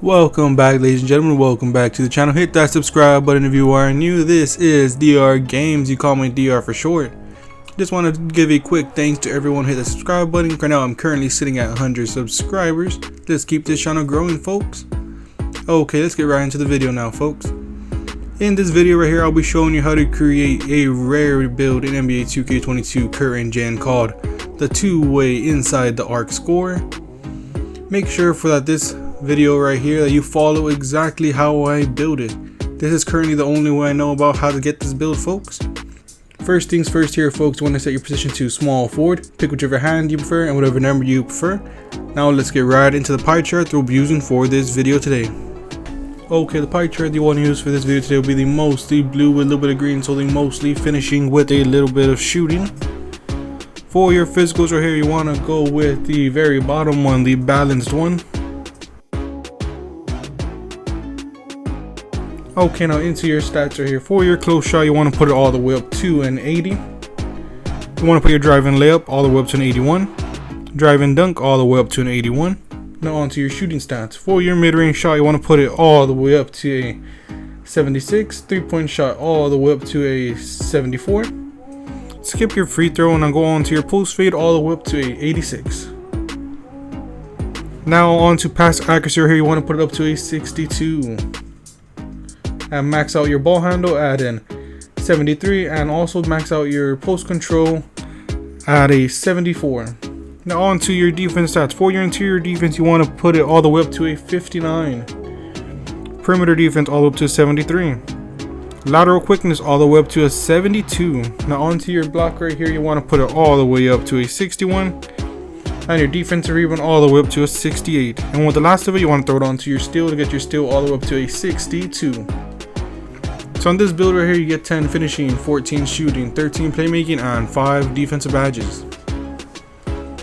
Welcome back, ladies and gentlemen. Welcome back to the channel. Hit that subscribe button if you are new. This is DR Games. You call me DR for short. Just want to give a quick thanks to everyone who hit the subscribe button. Right now I'm currently sitting at 100 subscribers. Let's keep this channel growing, folks. Okay, let's get right into the video now, folks. In this video right here, I'll be showing you how to create a rare build in NBA2K22 current gen called the two-way inside the arc scorer. Make sure for this video right here that you follow exactly how I build it. This is currently the only way I know about how to get this build, folks. First things first here, folks, you want to set your position to small forward. Pick whichever hand you prefer and whatever number you prefer. Now let's get right into the pie chart that we'll be using for this video today. Okay, the pie chart you want to use for this video today will be the mostly blue with a little bit of green, so the mostly finishing with a little bit of shooting. For your physicals right here, you want to go with the very bottom one, the balanced one. Okay, now into your stats right here. For your close shot, you want to put it all the way up to an 80. You want to put your drive and layup all the way up to an 81. Drive and dunk all the way up to an 81. Now onto your shooting stats. For your mid-range shot, you want to put it all the way up to a 76. 3-point shot all the way up to a 74. Skip your free throw and then go on to your post fade all the way up to a 86. Now on to pass accuracy right here, you want to put it up to a 62. And max out your ball handle at an 73, and also max out your post control at a 74. Now on to your defense stats. For your interior defense, you want to put it all the way up to a 59. Perimeter defense all the way up to a 73. Lateral quickness all the way up to a 72. Now onto your block right here, you want to put it all the way up to a 61. And your defensive rebound all the way up to a 68. And with the last of it, you want to throw it onto your steal to get your steal all the way up to a 62. So on this build right here, you get 10 finishing, 14 shooting, 13 playmaking, and 5 defensive badges.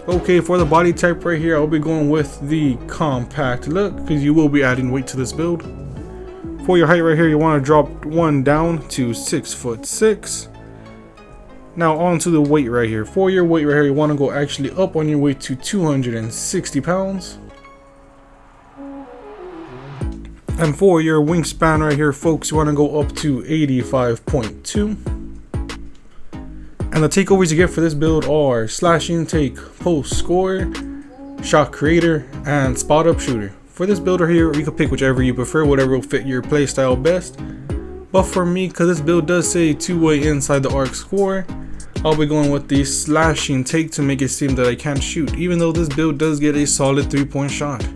Okay, for the body type right here, I'll be going with the compact look because you will be adding weight to this build. For your height right here, you want to drop one down to 6'6". Now on to the weight right here. For your weight right here, you want to go actually up on your weight to 260 pounds. And for your wingspan right here, folks, you want to go up to 85.2. And the takeovers you get for this build are slashing take, post scorer, shot creator, and spot up shooter. For this build right here, you can pick whichever you prefer, whatever will fit your playstyle best. But for me, because this build does say two-way inside the arc scorer, I'll be going with the slashing take to make it seem that I can't shoot, even though this build does get a solid 3-point shot.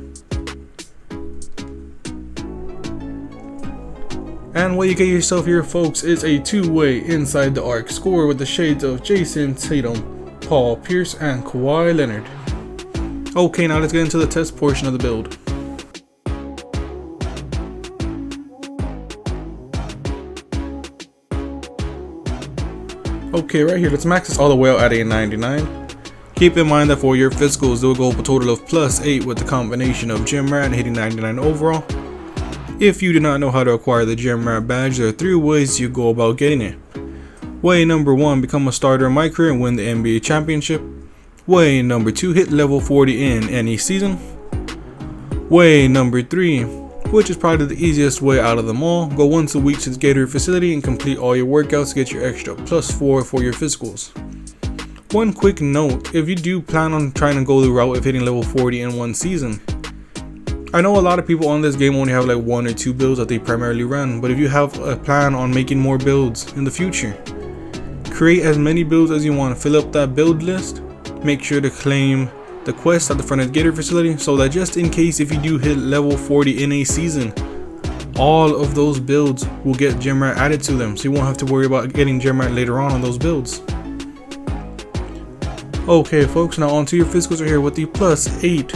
And what you get yourself here, folks, is a two-way inside the arc scorer with the shades of Jason Tatum, Paul Pierce, and Kawhi Leonard. Okay, now let's get into the test portion of the build. Okay, right here, let's max this all the way out at a 99. Keep in mind that for your physicals, they'll go up a total of +8 with the combination of gym rat and hitting 99 overall. If you do not know how to acquire the gym rat badge, there are 3 ways you go about getting it. Way number 1, become a starter in my career and win the NBA championship. Way number 2, hit level 40 in any season. Way number 3, which is probably the easiest way out of them all, go once a week to the Gator facility and complete all your workouts to get your extra +4 for your physicals. One quick note, if you do plan on trying to go the route of hitting level 40 in one season, I know a lot of people on this game only have like 1 or 2 builds that they primarily run, but if you have a plan on making more builds in the future, create as many builds as you want, fill up that build list, make sure to claim the quest at the front of the Gator facility so that just in case if you do hit level 40 in a season, all of those builds will get gem rat added to them, so you won't have to worry about getting gem rat later on those builds. Okay folks, now onto your physicals right here with the +8.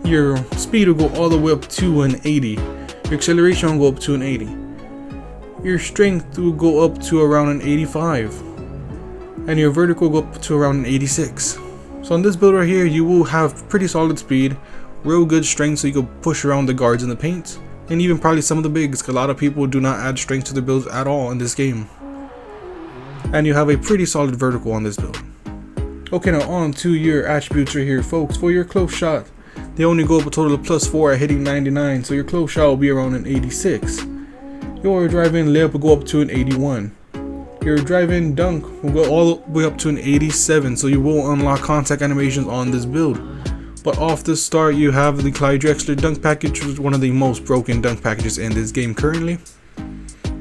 Your speed will go all the way up to an 80. Your acceleration will go up to an 80. Your strength will go up to around an 85. And your vertical will go up to around an 86. So on this build right here, you will have pretty solid speed, real good strength so you can push around the guards in the paint, and even probably some of the bigs, because a lot of people do not add strength to their builds at all in this game. And you have a pretty solid vertical on this build. Okay, now on to your attributes right here, folks. For your close shot, They only go up a total of +4 at hitting 99, so your close shot will be around an 86. Your drive-in layup will go up to an 81. Your drive-in dunk will go all the way up to an 87, so you will unlock contact animations on this build. But off the start, you have the Clyde Drexler dunk package, which is one of the most broken dunk packages in this game currently.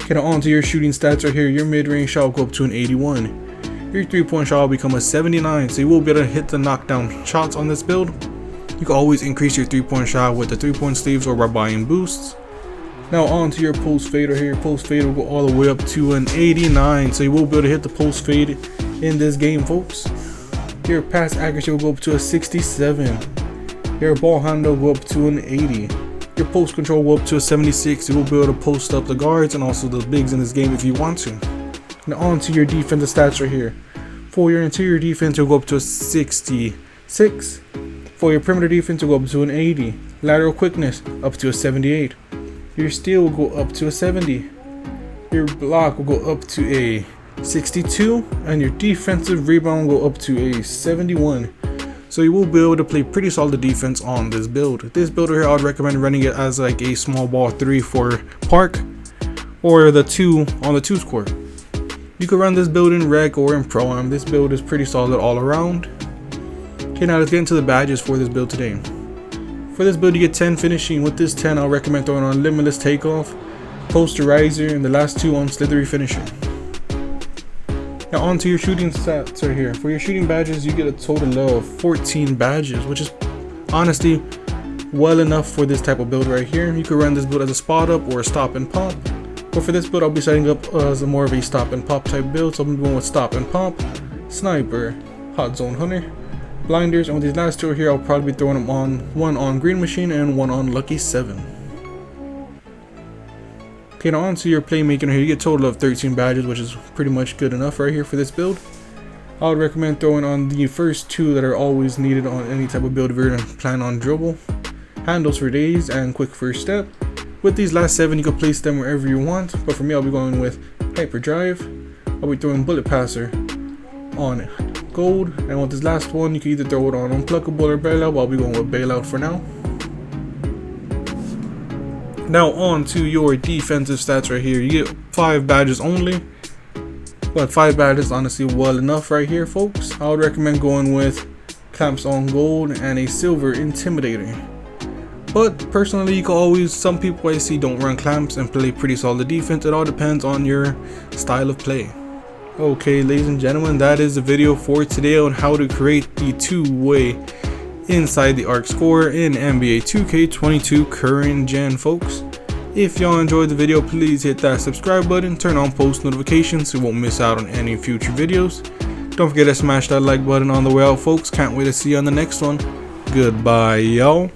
Get on to your shooting stats right here. Your mid-range shot will go up to an 81. Your 3-point shot will become a 79, so you will be able to hit the knockdown shots on this build. You can always increase your 3-point shot with the 3-point sleeves or by buying boosts. Now on to your post fade right here. Your post fade will go all the way up to an 89, so you will be able to hit the post fade in this game, folks. Your pass accuracy will go up to a 67. Your ball handle will go up to an 80. Your post control will go up to a 76. You will be able to post up the guards and also the bigs in this game if you want to. Now on to your defensive stats right here. For your interior defense, you'll go up to a 66. For your perimeter defense, will go up to an 80. Lateral quickness, up to a 78. Your steal will go up to a 70. Your block will go up to a 62. And your defensive rebound will go up to a 71. So you will be able to play pretty solid defense on this build. This build here, I would recommend running it as like a small ball 3 for park. Or the 2 on the 2's court. You can run this build in rec or in pro-am. This build is pretty solid all around. Okay, now let's get into the badges for this build today. For this build, you get 10 finishing. With this 10, I'll recommend throwing on Limitless Takeoff, Posterizer, and the last 2 on Slithery Finisher. Now on to your shooting stats right here. For your shooting badges, you get a total of 14 badges, which is honestly well enough for this type of build right here. You can run this build as a spot up or a stop and pop. But for this build, I'll be setting up as more of a stop and pop type build. So I'm going with stop and pop, sniper, hot zone hunter, blinders, and with these last 2 here, I'll probably be throwing them on one on Green Machine and one on Lucky 7. Okay, now on to your playmaking here. You get a total of 13 badges, which is pretty much good enough right here for this build. I would recommend throwing on the first 2 that are always needed on any type of build if you're going to plan on dribble, handles for days, and quick first step. With these last 7, you can place them wherever you want, but for me, I'll be going with hyperdrive. I'll be throwing bullet passer on gold, and with this last one, you can either throw it on unpluckable or bailout, but I'll be going with bailout for now. Now on to your defensive stats right here. You get 5 badges only, but 5 badges honestly well enough right here, folks. I would recommend going with clamps on gold and a silver intimidator. But personally, you can always, some people I see don't run clamps and play pretty solid defense. It all depends on your style of play. Okay, ladies and gentlemen, that is the video for today on how to create the 2-way inside the arc scorer in NBA 2K22 current gen, folks. If y'all enjoyed the video, please hit that subscribe button, turn on post notifications so you won't miss out on any future videos. Don't forget to smash that like button on the way out, folks. Can't wait to see you on the next one. Goodbye, y'all.